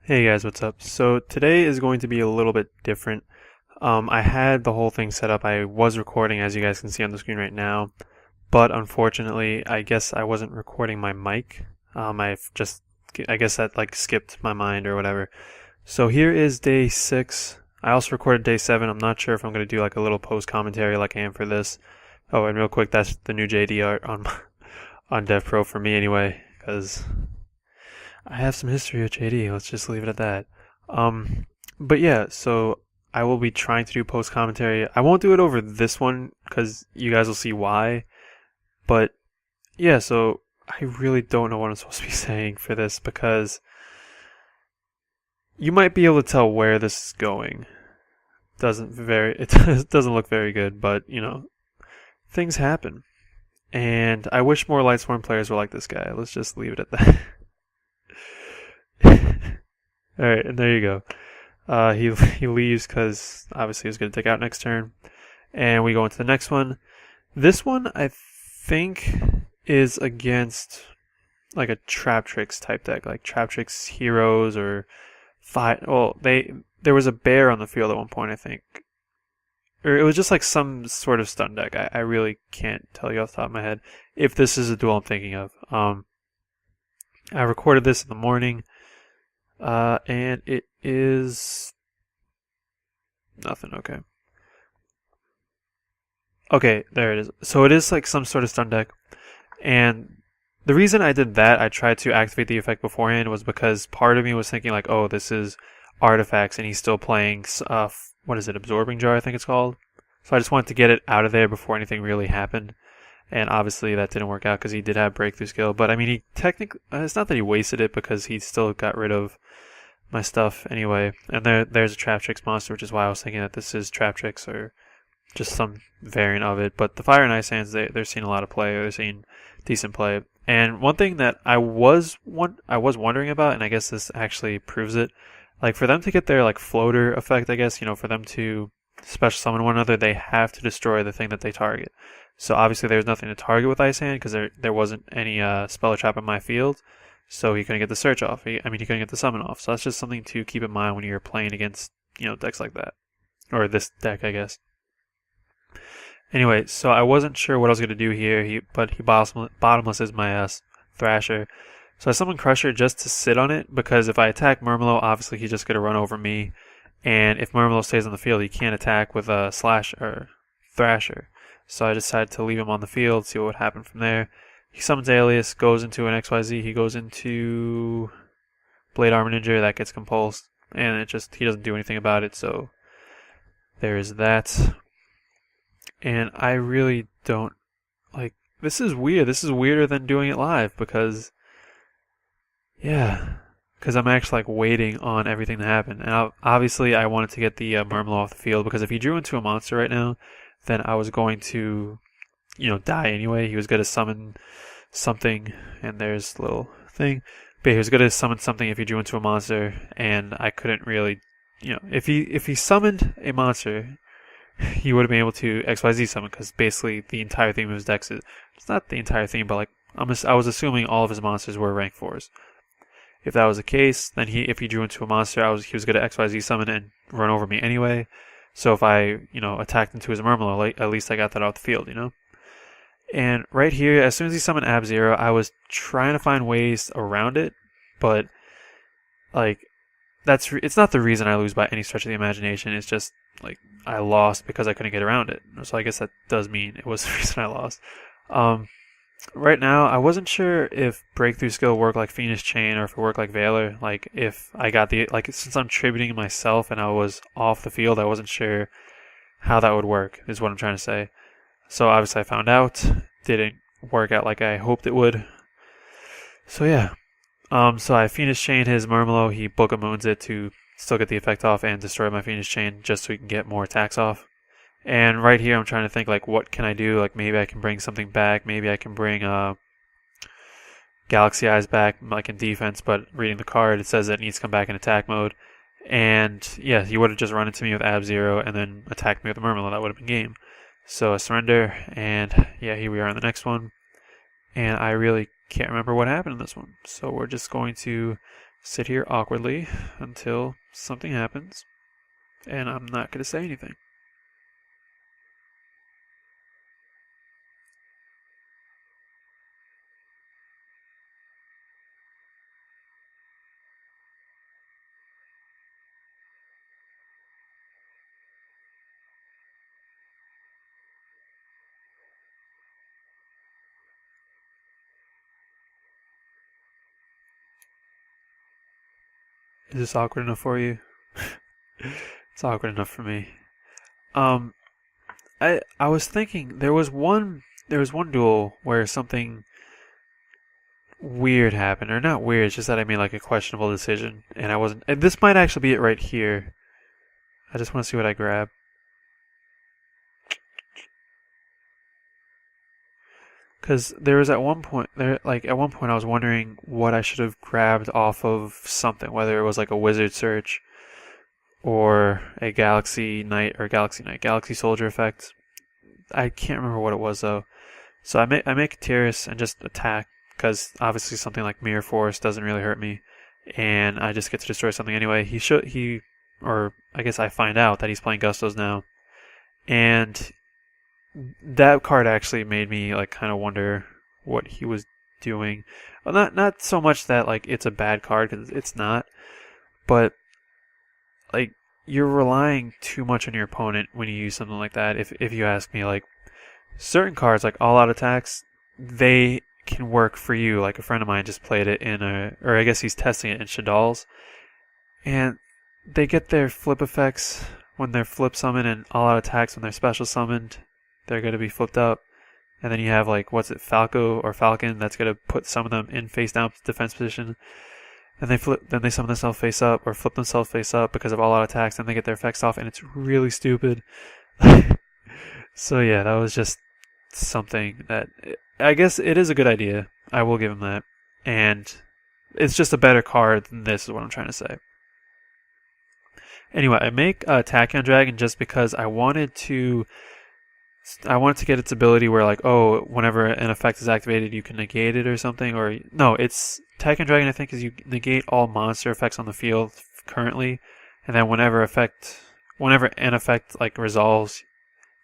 Hey guys, what's up? So today is going to be a little bit different. I had the whole thing set up. I was recording, as you guys can see on the screen right now, but unfortunately, I guess I wasn't recording my mic. I guess that like skipped my mind or whatever. So here is day 6. I also recorded day 7. I'm not sure if I'm going to do like a little post commentary like I am for this. Oh, and real quick, that's the new JD art on on DevPro for me anyway, because I have some history with JD. Let's just leave it at that. Um, but yeah, so I will be trying to do post commentary. I won't do it over this one because you guys will see why. But yeah, so I really don't know what I'm supposed to be saying for this because you might be able to tell where this is going. It doesn't look very good, but things happen. And I wish more Lightsworn players were like this guy. Let's just leave it at that. All right, and there you go. He leaves because obviously he's going to take out next turn, and we go into the next one. This one I think is against like a Trap Tricks type deck, like Trap Tricks Heroes or five. Well, there was a bear on the field at one point, I think, or it was just like some sort of stun deck. I really can't tell you off the top of my head if this is a duel I'm thinking of. I recorded this in the morning, and it is nothing. Okay. Okay, there it is. So it is like some sort of stun deck. And the reason I did that, I tried to activate the effect beforehand, was because part of me was thinking like, oh, this is artifacts, and he's still playing, what is it, Absorbing Jar, I think it's called. So I just wanted to get it out of there before anything really happened. And obviously that didn't work out because he did have breakthrough skill. But I mean, he technically, it's not that he wasted it because he still got rid of my stuff anyway. And there's a Trap Tricks monster, which is why I was thinking that this is Trap Tricks or just some variant of it. But the Fire and Ice Hands, they're seeing a lot of play. They're seeing decent play. And one thing that I was wondering about, and I guess this actually proves it, like for them to get their like floater effect, I guess, for them to special summon one another, they have to destroy the thing that they target. So obviously there's nothing to target with Ice Hand because there wasn't any spell or trap in my field. So he couldn't get the search off. He couldn't get the summon off. So that's just something to keep in mind when you're playing against, decks like that. Or this deck, I guess. Anyway, so I wasn't sure what I was going to do here, but he bottomlesses my Thrasher. So I summoned Crusher just to sit on it, because if I attack Murmillo, obviously he's just going to run over me. And if Murmillo stays on the field, he can't attack with a Slash or Thrasher. So I decided to leave him on the field, see what would happen from there. He summons Alias, goes into an XYZ, he goes into Blade Armor Ninja, that gets compulsed. And he doesn't do anything about it, so there is that. And I really don't like, this is weird. This is weirder than doing it live because I'm actually like waiting on everything to happen. And obviously I wanted to get the Murmillo off the field because if he drew into a monster right now, then I was going to, die anyway. He was going to summon something, and there's a little thing. But he was going to summon something if he drew into a monster, and I couldn't really, if he summoned a monster, he would have been able to XYZ summon because basically the entire theme of his decks it's not the entire theme, but like I was assuming all of his monsters were rank 4s. If that was the case, then if he drew into a monster, he was going to XYZ summon and run over me anyway. So if I attacked into his Murmillo, at least I got that off the field, And right here, as soon as he summoned Ab-Zero, I was trying to find ways around it, but like it's not the reason I lose by any stretch of the imagination. It's just like I lost because I couldn't get around it. So I guess that does mean it was the reason I lost. Right now, I wasn't sure if Breakthrough Skill worked like Fiendish Chain or if it worked like Valor. Like if I got since I'm tributing myself and I was off the field, I wasn't sure how that would work, is what I'm trying to say. So obviously I found out. Didn't work out like I hoped it would. So yeah. So I Fiendish Chain his Murmillo, he Book of Moons it to still get the effect off and destroy my Fiendish Chain just so he can get more attacks off. And right here I'm trying to think like what can I do? Like maybe I can bring something back, maybe I can bring Galaxy Eyes back like in defense, but reading the card it says that it needs to come back in attack mode. And yeah, he would have just run into me with Ab-Zero and then attacked me with the Murmillo. That would have been game. So I surrender, and yeah, here we are in the next one. And I really can't remember what happened in this one. So we're just going to sit here awkwardly until something happens, and I'm not going to say anything. Is this awkward enough for you? It's awkward enough for me. Um, I was thinking there was one duel where something weird happened, or not weird, it's just that I made like a questionable decision, and I wasn't. And this might actually be it right here. I just want to see what I grab. Because there was at one point I was wondering what I should have grabbed off of something, whether it was like a wizard search or a Galaxy Soldier effect. I can't remember what it was though. So I make Tyrus and just attack because obviously something like Mirror Force doesn't really hurt me, and I just get to destroy something anyway. Or I guess I find out that he's playing Gustos now, and that card actually made me like kind of wonder what he was doing. Well, not so much that like it's a bad card because it's not, but like you're relying too much on your opponent when you use something like that. If you ask me, like certain cards like all out attacks, they can work for you. Like a friend of mine just played it or I guess he's testing it in Shadal's, and they get their flip effects when they're flip summoned and all out attacks when they're special summoned. They're going to be flipped up. And then you have like, Falco or Falcon that's going to put some of them in face down defense position. And then they summon themselves face up or flip themselves face up because of all out attacks, and they get their effects off, and it's really stupid. So yeah, that was just something that I guess it is a good idea. I will give him that. And it's just a better card than this is what I'm trying to say. Anyway, I make Tachyon Dragon just because I wanted to get its ability where like, oh, whenever an effect is activated, you can negate it or something. Or no, it's Tachyon Dragon. I think is you negate all monster effects on the field currently, and then whenever an effect like resolves,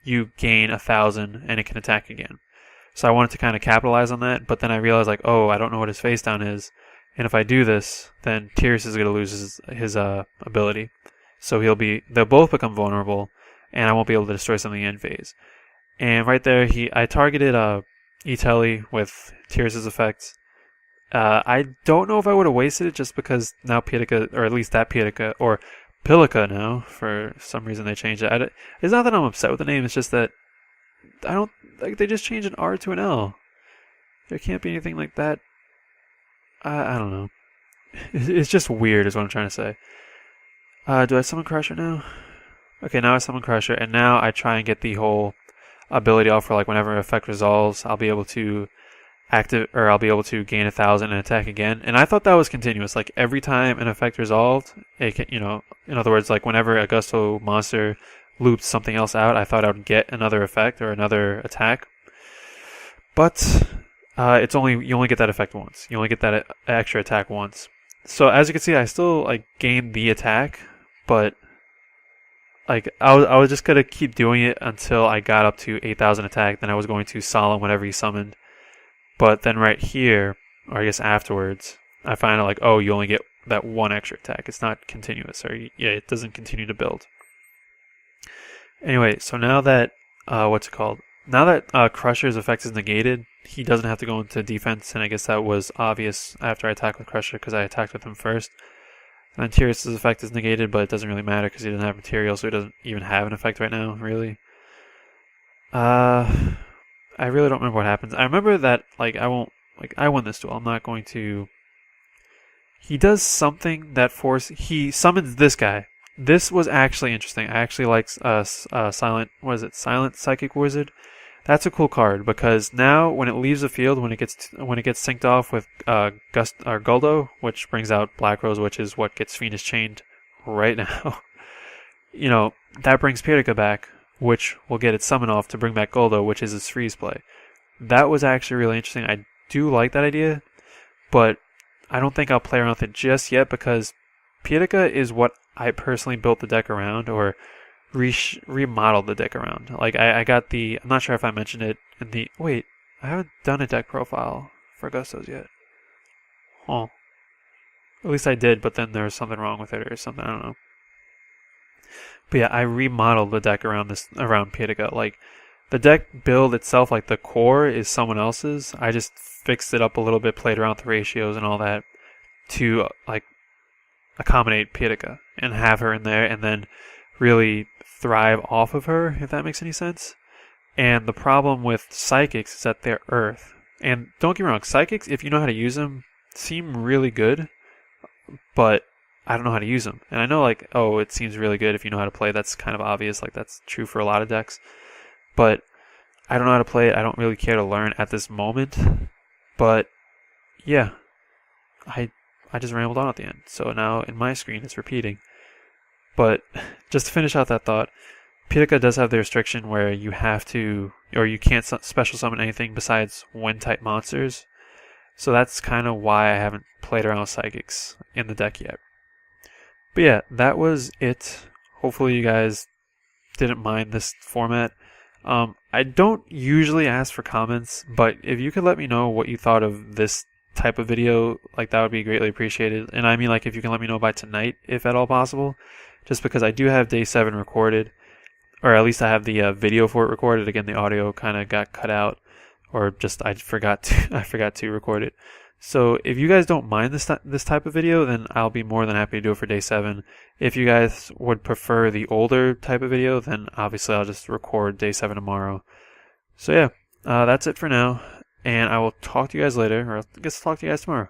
you gain 1,000 and it can attack again. So I wanted to kind of capitalize on that, but then I realized like, oh, I don't know what his face down is, and if I do this, then Tyrus is going to lose his ability. So they'll both become vulnerable, and I won't be able to destroy something in phase. And right there, I targeted E-Telly with Tyrus' effects. I don't know if I would have wasted it just because now Pitica, or at least that Pitica, or Pilica now, for some reason they changed it. It's not that I'm upset with the name, it's just that I don't, like, they just changed an R to an L. There can't be anything like that. I don't know. It's just weird is what I'm trying to say. Do I summon Crusher now? Okay, now I summon Crusher, and now I try and get the whole ability off for like whenever an effect resolves, I'll be able to gain 1,000 and attack again. And I thought that was continuous. Like every time an effect resolved, in other words, like whenever a Gusto monster looped something else out, I thought I would get another effect or another attack. But you only get that effect once. You only get that extra attack once. So as you can see, I still like gained the attack, but like I was just gonna keep doing it until I got up to 8,000 attack. Then I was going to solemn whenever he summoned. But then right here, or I guess afterwards, I find out like, oh, you only get that one extra attack. It's not continuous, or it doesn't continue to build. Anyway, so now that Now that Crusher's effect is negated, he doesn't have to go into defense, and I guess that was obvious after I attacked with Crusher because I attacked with him first. And then Tyrus' effect is negated, but it doesn't really matter because he doesn't have material, so he doesn't even have an effect right now, really. I really don't remember what happens. I remember that I won this duel. I'm not going to. He does something that he summons this guy. This was actually interesting. I actually like Silent Psychic Wizard. That's a cool card because now when it leaves the field, when it gets synced off with Guldo, which brings out Black Rose, which is what gets Fiendish Chained right now. That brings Pirika back, which will get its summon off to bring back Guldo, which is its freeze play. That was actually really interesting. I do like that idea, but I don't think I'll play around with it just yet because Pietica is what I personally built the deck around, or remodeled the deck around. Like I got the. I'm not sure if I mentioned it in the. Wait, I haven't done a deck profile for Gustos yet. Huh. At least I did, but then there was something wrong with it or something. I don't know. But yeah, I remodeled the deck around Pietica. Like the deck build itself, like the core is someone else's. I just fixed it up a little bit, played around with the ratios and all that to like accommodate Pietica and have her in there, and then really thrive off of her, if that makes any sense. And the problem with psychics is that they're Earth. And don't get me wrong, psychics, if you know how to use them, seem really good, but I don't know how to use them. And I know, like, oh, it seems really good if you know how to play. That's kind of obvious. Like, that's true for a lot of decks. But I don't know how to play it. I don't really care to learn at this moment. But yeah, I just rambled on at the end. So now in my screen it's repeating. But just to finish out that thought, Pietica does have the restriction where you have to, or you can't special summon anything besides wind type monsters. So that's kind of why I haven't played around with psychics in the deck yet. But yeah, that was it. Hopefully you guys didn't mind this format. I don't usually ask for comments, but if you could let me know what you thought of this type of video, like that would be greatly appreciated. And I mean, like, if you can let me know by tonight, if at all possible, just because I do have day 7 recorded, or at least I have the video for it recorded. Again, the audio kind of got cut out, or just I forgot to record it. So if you guys don't mind this type of video, then I'll be more than happy to do it for day 7. If you guys would prefer the older type of video, then obviously I'll just record day 7 tomorrow. So yeah, that's it for now, and I will talk to you guys later, or I guess I'll talk to you guys tomorrow.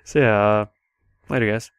So yeah, later guys.